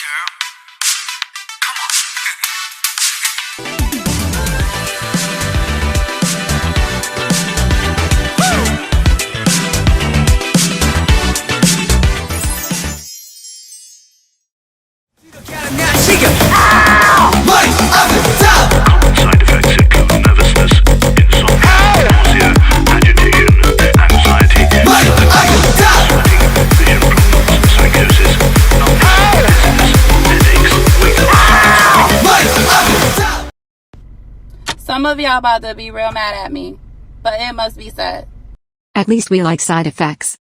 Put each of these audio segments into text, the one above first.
girl. Side effects include nervousness, insomnia, nausea, agitation, anxiety, sweating, vision problems, psychosis, numbness, dizziness, headaches, weakness. Some of y'all about to be real mad at me, but it must be said. At least we like side effects.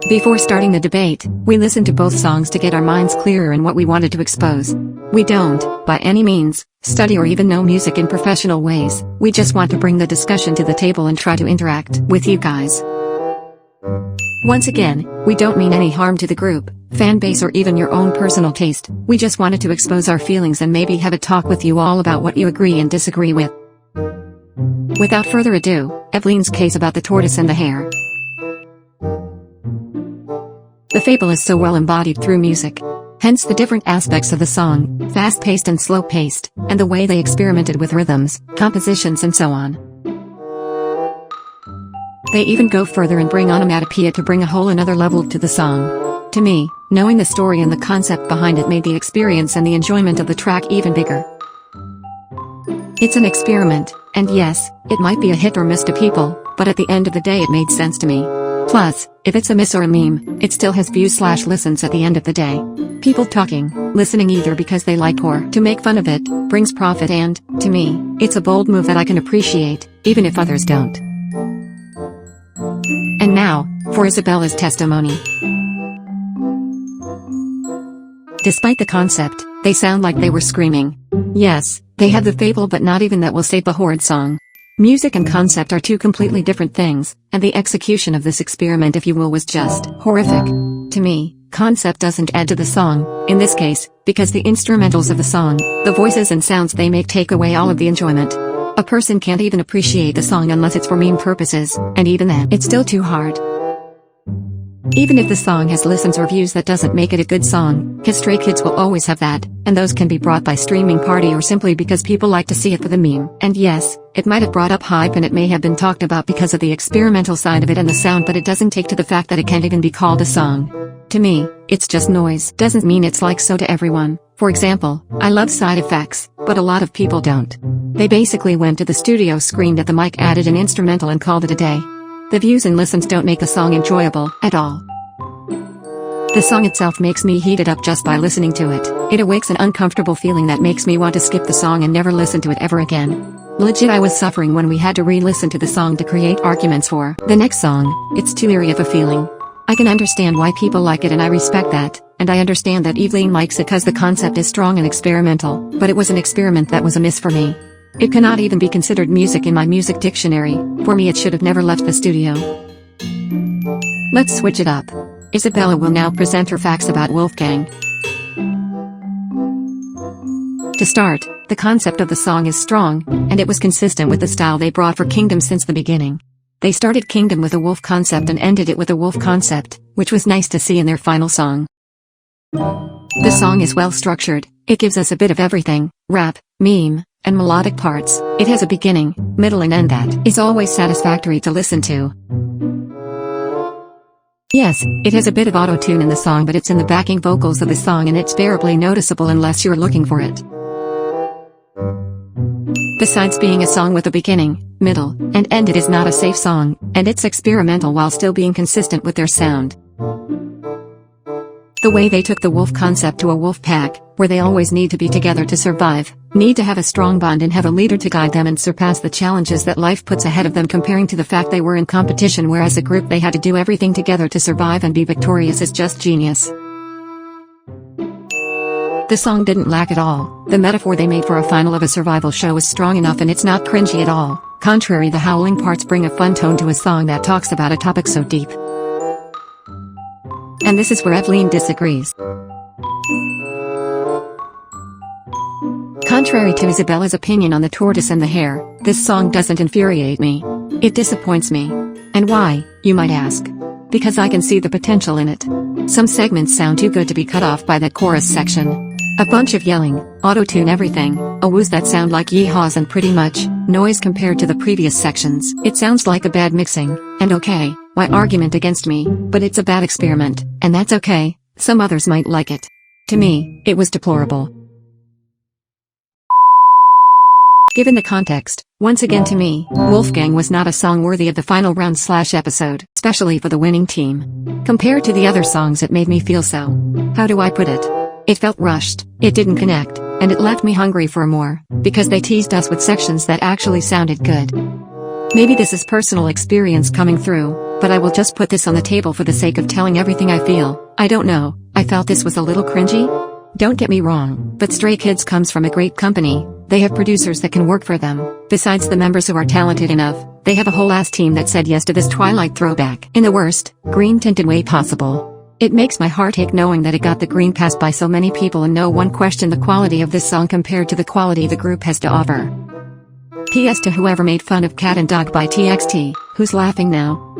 Before starting the debate, we listened to both songs to get our minds clearer in what we wanted to expose. We don't, by any means, study or even know music in professional ways. We just want to bring the discussion to the table and try to interact with you guys. Once again, we don't mean any harm to the group, fan base or even your own personal taste. We just wanted to expose our feelings and maybe have a talk with you all about what you agree and disagree with. Without further ado, Evellyn's case about the tortoise and the hare. The fable is so well embodied through music. Hence the different aspects of the song, fast-paced and slow-paced, and the way they experimented with rhythms, compositions and so on. They even go further and bring onomatopoeia to bring a whole another level to the song. To me, knowing the story and the concept behind it made the experience and the enjoyment of the track even bigger. It's an experiment, and yes, it might be a hit or miss to people, but at the end of the day it made sense to me. Plus, if it's a miss or a meme, it still has views/listens at the end of the day. People talking, listening either because they like or to make fun of it, brings profit and, to me, it's a bold move that I can appreciate, even if others don't. And now, for Isabella's testimony. Despite the concept, they sound like they were screaming. Yes, they had the fable but not even that will save the horrid song. Music and concept are two completely different things, and the execution of this experiment if you will was just horrific. To me, concept doesn't add to the song, in this case, because the instrumentals of the song, the voices and sounds they make take away all of the enjoyment. A person can't even appreciate the song unless it's for meme purposes, and even then, it's still too hard. Even if the song has listens or views, that doesn't make it a good song, cause Stray Kids will always have that, and those can be brought by streaming party or simply because people like to see it for the meme. And yes, it might have brought up hype and it may have been talked about because of the experimental side of it and the sound, but it doesn't take to the fact that it can't even be called a song. To me, it's just noise. Doesn't mean it's like so to everyone. For example, I love side effects, but a lot of people don't. They basically went to the studio, screamed at the mic, added an instrumental and called it a day. The views and listens don't make the song enjoyable at all. The song itself makes me heated up just by listening to it. It awakes an uncomfortable feeling that makes me want to skip the song and never listen to it ever again. Legit, I was suffering when we had to re-listen to the song to create arguments for the next song. It's too eerie of a feeling. I can understand why people like it and I respect that, and I understand that Evellyn likes it cause the concept is strong and experimental, but it was an experiment that was a miss for me. It cannot even be considered music in my music dictionary. For me it should have never left the studio. Let's switch it up. Isabella will now present her facts about Wolfgang. To start, the concept of the song is strong, and it was consistent with the style they brought for Kingdom since the beginning. They started Kingdom with a wolf concept and ended it with a wolf concept, which was nice to see in their final song. The song is well structured, it gives us a bit of everything, rap, meme, and melodic parts. It has a beginning, middle and end that is always satisfactory to listen to. Yes, it has a bit of auto-tune in the song, but it's in the backing vocals of the song and it's barely noticeable unless you're looking for it. Besides being a song with a beginning, middle, and end, it is not a safe song, and it's experimental while still being consistent with their sound. The way they took the wolf concept to a wolf pack, where they always need to be together to survive, need to have a strong bond and have a leader to guide them and surpass the challenges that life puts ahead of them, comparing to the fact they were in competition where as a group they had to do everything together to survive and be victorious, is just genius. The song didn't lack at all. The metaphor they made for a final of a survival show is strong enough and it's not cringy at all. Contrary, the howling parts bring a fun tone to a song that talks about a topic so deep. And this is where Evellyn disagrees. Contrary to Isabella's opinion on the tortoise and the hare, this song doesn't infuriate me. It disappoints me. And why, you might ask? Because I can see the potential in it. Some segments sound too good to be cut off by that chorus section. A bunch of yelling, auto-tune everything, woos that sound like yeehaws and pretty much noise compared to the previous sections. It sounds like a bad mixing, and okay, my argument against me, but it's a bad experiment, and that's okay, some others might like it. To me, it was deplorable. Given the context, once again to me, Wolfgang was not a song worthy of the final round/episode, especially for the winning team. Compared to the other songs, it made me feel so. How do I put it? It felt rushed, it didn't connect, and it left me hungry for more, because they teased us with sections that actually sounded good. Maybe this is personal experience coming through, but I will just put this on the table for the sake of telling everything I feel. I don't know, I felt this was a little cringy. Don't get me wrong, but Stray Kids comes from a great company. They have producers that can work for them. Besides the members who are talented enough, they have a whole ass team that said yes to this Twilight throwback in the worst, green-tinted way possible. It makes my heart ache knowing that it got the green pass by so many people and no one questioned the quality of this song compared to the quality the group has to offer. P.S. to whoever made fun of Cat and Dog by TXT, who's laughing now?